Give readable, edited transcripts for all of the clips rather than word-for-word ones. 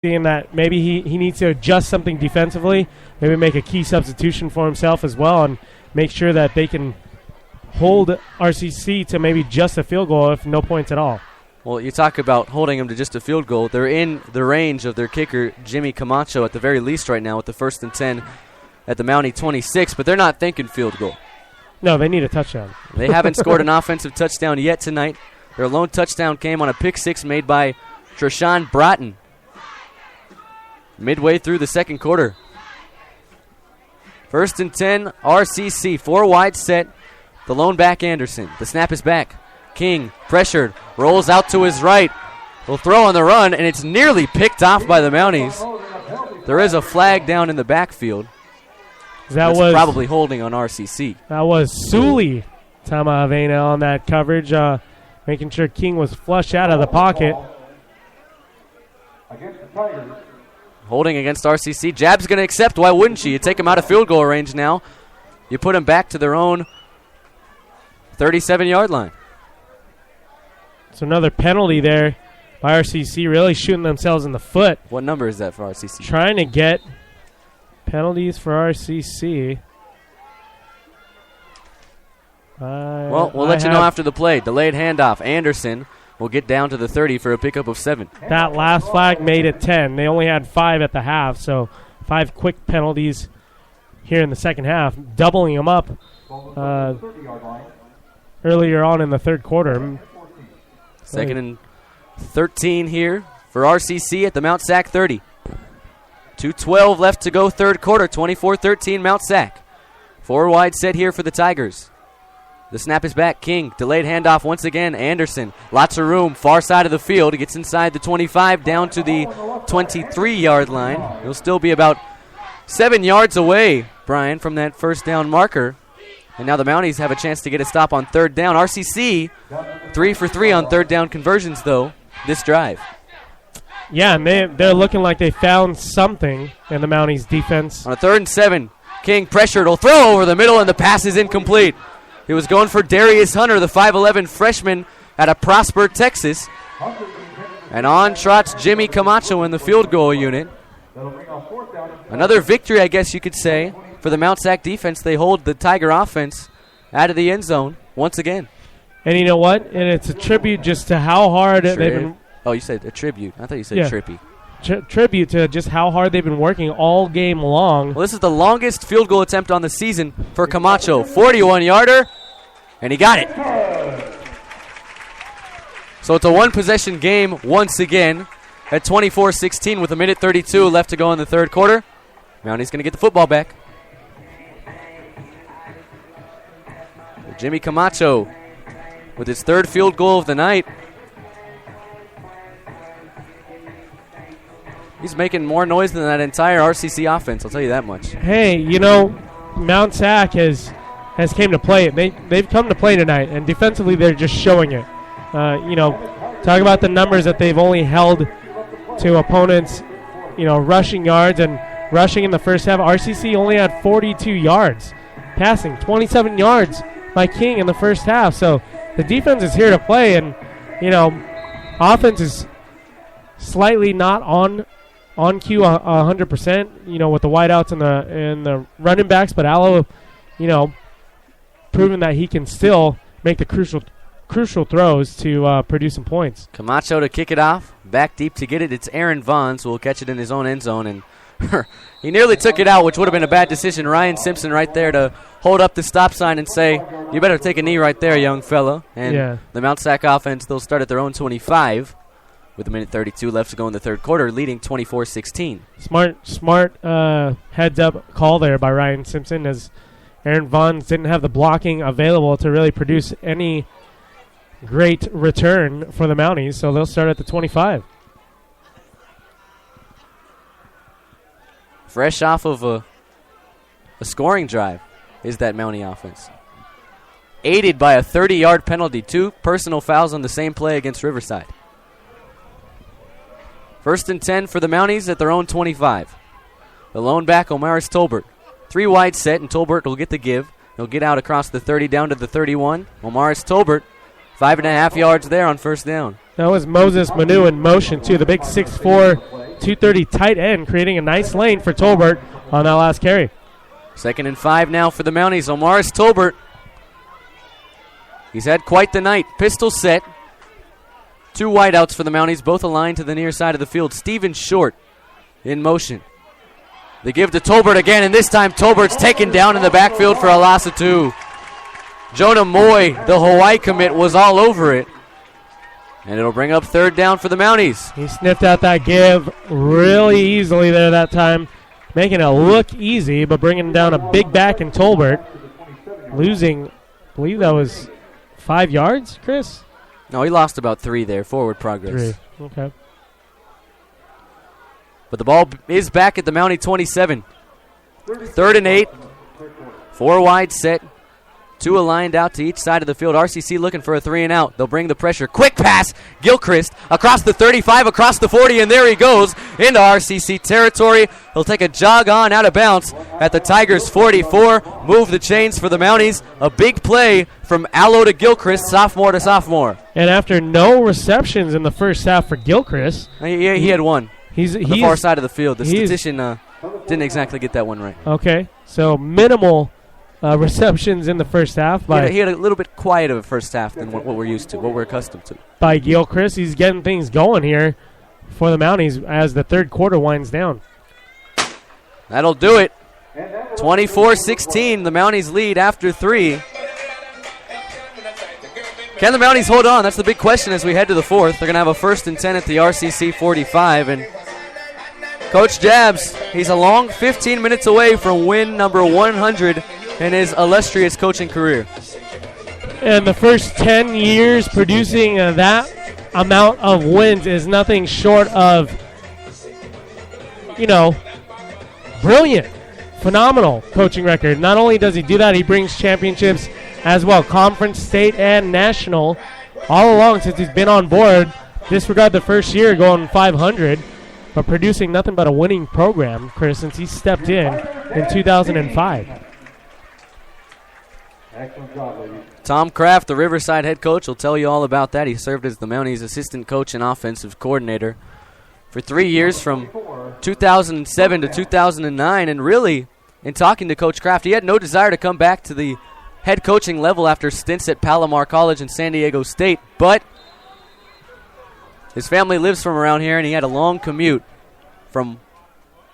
seeing that maybe he needs to adjust something defensively, maybe make a key substitution for himself as well, and make sure that they can hold RCC to maybe just a field goal if no points at all. Well, you talk about holding them to just a field goal. They're in the range of their kicker, Jimmy Camacho, at the very least right now with the 1st and 10 at the Mountie 26, but they're not thinking field goal. No, they need a touchdown. They haven't scored an offensive touchdown yet tonight. Their lone touchdown came on a pick six made by Treshawn Broughton midway through the second quarter. 1st and 10, RCC, 4 wide set. The lone back, Anderson. The snap is back. King, pressured, rolls out to his right. Will throw on the run, and it's nearly picked off by the Mounties. There is a flag down in the backfield. That was probably holding on RCC. That was Sully Tamaavena on that coverage, making sure King was flushed out of the pocket. Holding against RCC. Jab's going to accept. Why wouldn't you? You take him out of field goal range now. You put him back to their own 37-yard line. So another penalty there by RCC, really shooting themselves in the foot. What number is that for RCC? Trying to get penalties for RCC. Well, we'll let you know after the play. Delayed handoff. Anderson will get down to the 30 for a pickup of 7. That last flag made it 10. They only had 5 at the half, so 5 quick penalties here in the second half, doubling them up earlier on in the third quarter. 2nd and 13 here for RCC at the Mount Sac 30. 2:12 left to go third quarter, 24-13 Mount Sac. 4 wide set here for the Tigers. The snap is back. King, delayed handoff once again. Anderson, lots of room, far side of the field. He gets inside the 25, down to the 23-yard line. He'll still be about 7 yards away, Brian, from that first down marker. And now the Mounties have a chance to get a stop on third down. RCC, 3 for 3 on third down conversions, though, this drive. Yeah, and they're looking like they found something in the Mounties' defense. On a 3rd and 7, King pressured, will throw over the middle, and the pass is incomplete. He was going for Darius Hunter, the 5'11 freshman out of Prosper, Texas. And on trots Jimmy Camacho in the field goal unit. Another victory, I guess you could say, for the Mount Sac defense. They hold the Tiger offense out of the end zone once again. And you know what? And it's a tribute just to how hard they've been. Oh, you said a tribute. I thought you said trippy. Tribute to just how hard they've been working all game long. Well, this is the longest field goal attempt on the season for Camacho. 41-yarder, and he got it. So it's a one-possession game once again at 24-16 with 1:32 left to go in the third quarter. Mounty's going to get the football back. Jimmy Camacho with his 3rd field goal of the night. He's making more noise than that entire RCC offense, I'll tell you that much. Hey, Mount Sac has came to play. They've come to play tonight, and defensively they're just showing it. Talk about the numbers that they've only held to opponents, rushing yards and rushing in the first half. RCC only had 42 yards. Passing, 27 yards by King in the first half. So the defense is here to play, and, offense is slightly not on cue 100%, with the wideouts and the running backs, but Allo, proving that he can still make the crucial throws to produce some points. Camacho to kick it off, back deep to get it. It's Aaron Vaughns who will catch it in his own end zone, and he nearly took it out, which would have been a bad decision. Ryan Simpson right there to hold up the stop sign and say, you better take a knee right there, young fella. And the Mount Sac offense, they'll start at their own 25. With 1:32 left to go in the third quarter, leading 24-16. Smart heads-up call there by Ryan Simpson, as Aaron Vaughns didn't have the blocking available to really produce any great return for the Mounties, so they'll start at the 25. Fresh off of a scoring drive is that Mountie offense. Aided by a 30-yard penalty, 2 personal fouls on the same play against Riverside. 1st and 10 for the Mounties at their own 25. The lone back, Omaris Tolbert. 3 wide set, and Tolbert will get the give. He'll get out across the 30 down to the 31. Omaris Tolbert, 5.5 yards there on first down. That was Moses Manu in motion, too. The big 6'4", 230 tight end, creating a nice lane for Tolbert on that last carry. 2nd and 5 now for the Mounties. Omaris Tolbert. He's had quite the night. Pistol set. 2 wideouts for the Mounties, both aligned to the near side of the field. Steven Short in motion. They give to Tolbert again, and this time Tolbert's taken down in the backfield for a loss of 2. Jonah Moy, the Hawaii commit, was all over it. And it'll bring up 3rd down for the Mounties. He sniffed out that give really easily there that time, making it look easy, but bringing down a big back in Tolbert. Losing, I believe that was 5 yards, Chris? No, he lost about 3 there, forward progress. 3, okay. But the ball is back at the Mountie 27. 3rd and 8. 4 wide set. 2 aligned out to each side of the field. RCC looking for a 3 and out. They'll bring the pressure. Quick pass. Gilchrist across the 35, across the 40, and there he goes into RCC territory. He'll take a jog on out of bounds at the Tigers 44. Move the chains for the Mounties. A big play from Allo to Gilchrist, sophomore to sophomore. And after no receptions in the first half for Gilchrist. He had one. He's on the far side of the field. The statistician didn't exactly get that one right. Okay, so minimal receptions in the first half. He had a little bit quiet of a first half than what we're used to, what we're accustomed to. By Gilchrist. He's getting things going here for the Mounties as the 3rd quarter winds down. That'll do it. 24-16, the Mounties lead after 3. Can the Mounties hold on? That's the big question as we head to the 4th. They're going to have a 1st and 10 at the RCC 45. And Coach Jabs, he's a long 15 minutes away from win number 100 in his illustrious coaching career. And the first 10 years producing that amount of wins is nothing short of, brilliant, phenomenal coaching record. Not only does he do that, he brings championships as well, conference, state, and national, all along since he's been on board. Disregard the first year going 500, but producing nothing but a winning program, Chris, since he stepped in 2005. Tom Kraft, the Riverside head coach, will tell you all about that. He served as the Mounties assistant coach and offensive coordinator for 3 years from 2007 to 2009. And really, in talking to Coach Kraft, he had no desire to come back to the head coaching level after stints at Palomar College and San Diego State. But his family lives from around here, and he had a long commute from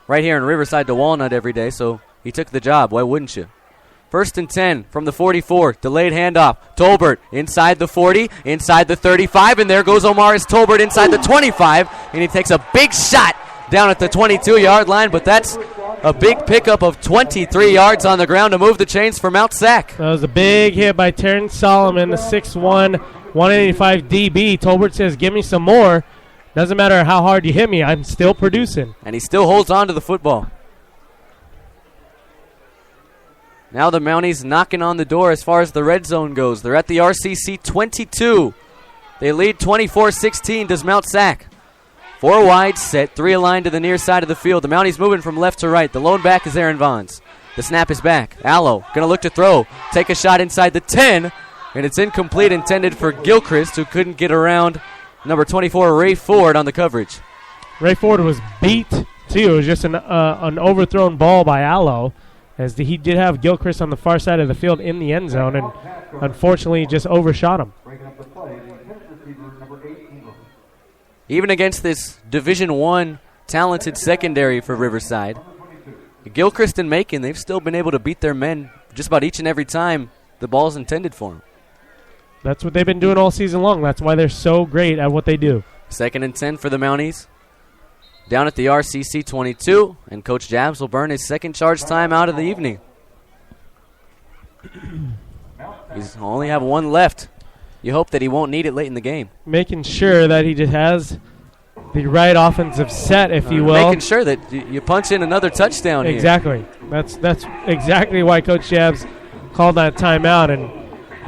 right here in Riverside to Walnut every day, so he took the job. Why wouldn't you? 1st and 10 from the 44. Delayed handoff. Tolbert inside the 40, inside the 35, and there goes Omaris Tolbert inside the 25, and he takes a big shot down at the 22-yard line, but that's a big pickup of 23 yards on the ground to move the chains for Mount Sac. That was a big hit by Terrence Solomon, the 6'1", 185 DB. Tolbert says, give me some more. Doesn't matter how hard you hit me, I'm still producing. And he still holds on to the football. Now the Mounties knocking on the door as far as the red zone goes. They're at the RCC 22. They lead 24-16, does Mount Sac. 4 wide set, 3 aligned to the near side of the field. The Mounties moving from left to right. The lone back is Aaron Vons. The snap is back. Allo going to look to throw. Take a shot inside the 10, and it's incomplete, intended for Gilchrist, who couldn't get around number 24, Ray Ford, on the coverage. Ray Ford was beat, too. It was just an overthrown ball by Allo, as he did have Gilchrist on the far side of the field in the end zone, and unfortunately just overshot him. Even against this Division I talented secondary for Riverside, Gilchrist and Macon, they've still been able to beat their men just about each and every time the ball's intended for them. That's what they've been doing all season long. That's why they're so great at what they do. 2nd and 10 for the Mounties. Down at the RCC 22, and Coach Jabs will burn his second charge time out of the evening. He's only have one left. You hope that he won't need it late in the game. Making sure that he just has the right offensive set, if you will. Making sure that you punch in another touchdown here. Exactly. That's exactly why Coach Jabs called that timeout, and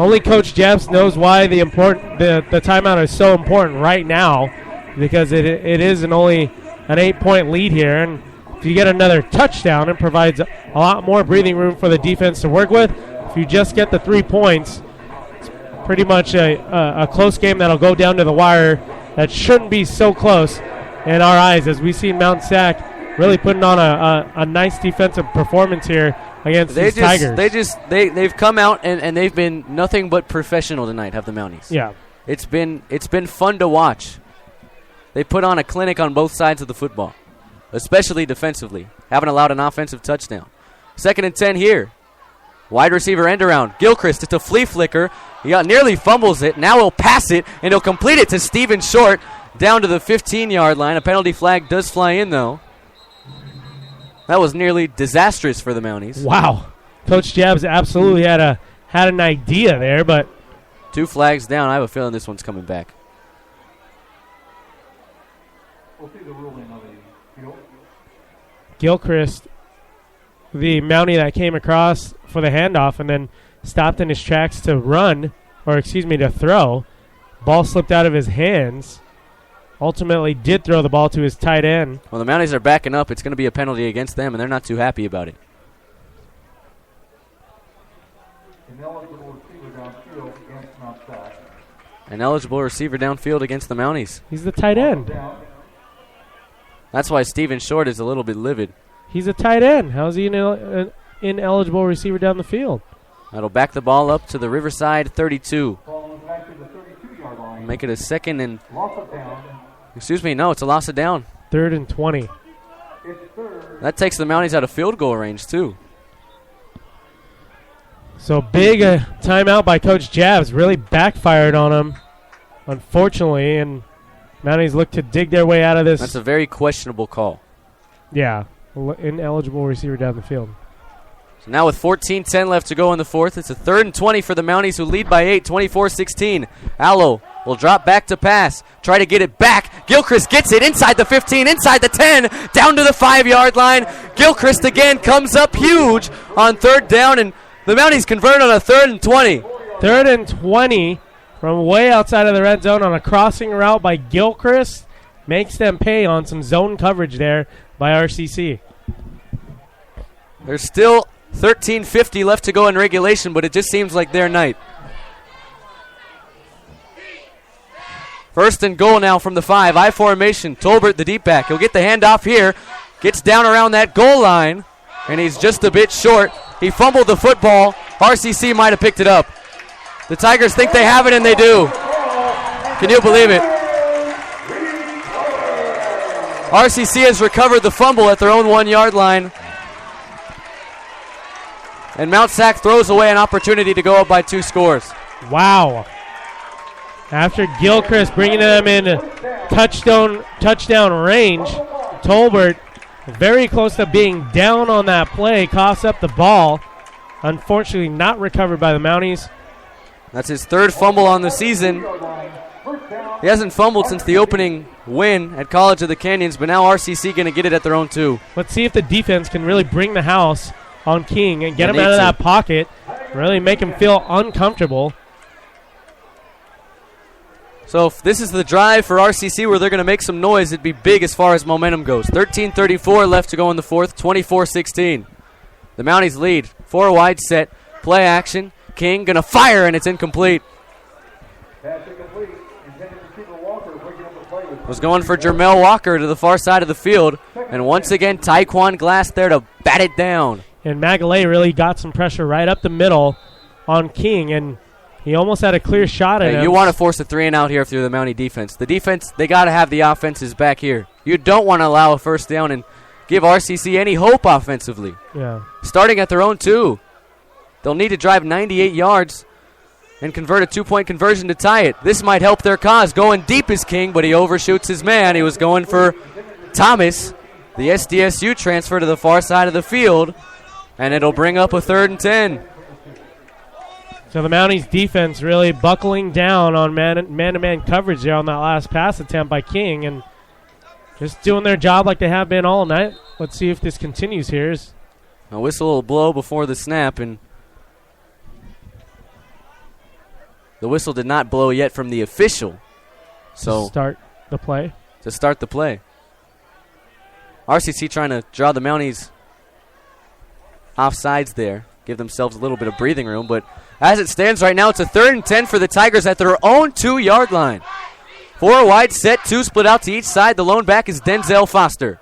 only Coach Jabs knows why the timeout is so important right now, because it is only an 8-point lead here, and if you get another touchdown, it provides a lot more breathing room for the defense to work with. If you just get the 3 points, it's pretty much a close game that'll go down to the wire that shouldn't be so close in our eyes, as we see Mount Sac really putting on a nice defensive performance here against these Tigers. They've come out and they've been nothing but professional tonight, have the Mounties. Yeah. It's been fun to watch. They put on a clinic on both sides of the football, especially defensively. Haven't allowed an offensive touchdown. 2nd and 10 here. Wide receiver end around. Gilchrist, it's a flea flicker. He nearly fumbles it. Now he'll pass it, and he'll complete it to Steven Short down to the 15-yard line. A penalty flag does fly in, though. That was nearly disastrous for the Mounties. Wow. Coach Jabs absolutely had an idea there, but 2 flags down. I have a feeling this one's coming back. We'll see the ruling on the field. Gilchrist, the Mountie that came across for the handoff and then stopped in his tracks to to throw. Ball slipped out of his hands. Ultimately did throw the ball to his tight end. Well, the Mounties are backing up. It's going to be a penalty against them, and they're not too happy about it. Ineligible receiver downfield against Mount Sac. An eligible receiver downfield against the Mounties. He's the tight end. That's why Steven Short is a little bit livid. He's a tight end. How's he an ineligible receiver down the field? That'll back the ball up to the Riverside 32. Back to the 32-yard line. Make it a 2nd and... Loss of down. Excuse me, no, it's a loss of down. 3rd and 20. It's 3rd. That takes the Mounties out of field goal range, too. So big timeout by Coach Jabs. Really backfired on him, unfortunately, and Mounties look to dig their way out of this. That's a very questionable call. Yeah, ineligible receiver down the field. So now with 14:10 left to go in the 4th, it's a 3rd and 20 for the Mounties, who lead by 8, 24-16. Allo will drop back to pass, try to get it back. Gilchrist gets it inside the 15, inside the 10, down to the 5-yard line. Gilchrist again comes up huge on 3rd down, and the Mounties convert on a 3rd and 20. 3rd and 20 from way outside of the red zone on a crossing route by Gilchrist. Makes them pay on some zone coverage there by RCC. There's still 13:50 left to go in regulation, but it just seems like their night. 1st and goal now from the 5. I formation. Tolbert, the deep back. He'll get the handoff here. Gets down around that goal line, and he's just a bit short. He fumbled the football. RCC might have picked it up. The Tigers think they have it, and they do. Can you believe it? RCC has recovered the fumble at their own 1-yard line. And Mount Sac throws away an opportunity to go up by 2 scores. Wow. After Gilchrist bringing them in touchdown range, Tolbert very close to being down on that play, coughs up the ball. Unfortunately not recovered by the Mounties. That's his 3rd fumble on the season. He hasn't fumbled since the opening win at College of the Canyons, but now RCC going to get it at their own 2. Let's see if the defense can really bring the house on King and get him out of that pocket, really make him feel uncomfortable. So if this is the drive for RCC where they're going to make some noise, it'd be big as far as momentum goes. 13:34 left to go in the 4th, 24-16. The Mounties lead. 4 wide set, play action. King going to fire, and it's incomplete. Was going for Jermel Walker to the far side of the field. And once again, Taekwon Glass there to bat it down. And Magalay really got some pressure right up the middle on King, and he almost had a clear shot at him. You want to force a 3-and-out here through the Mountie defense. The defense, they got to have the offenses back here. You don't want to allow a 1st down and give RCC any hope offensively. Yeah. Starting at their own 2. They'll need to drive 98 yards and convert a 2-point conversion to tie it. This might help their cause. Going deep is King, but he overshoots his man. He was going for Thomas, the SDSU transfer to the far side of the field, and it'll bring up a 3rd and 10. So the Mounties defense really buckling down on man-to-man coverage there on that last pass attempt by King, and just doing their job like they have been all night. Let's see if this continues here. A whistle will blow before the snap, and the whistle did not blow yet from the official. So to start the play. RCC trying to draw the Mounties offsides there, give themselves a little bit of breathing room. But as it stands right now, it's a 3rd and 10 for the Tigers at their own 2-yard line. 4 wide, set 2, split out to each side. The lone back is Denzel Foster.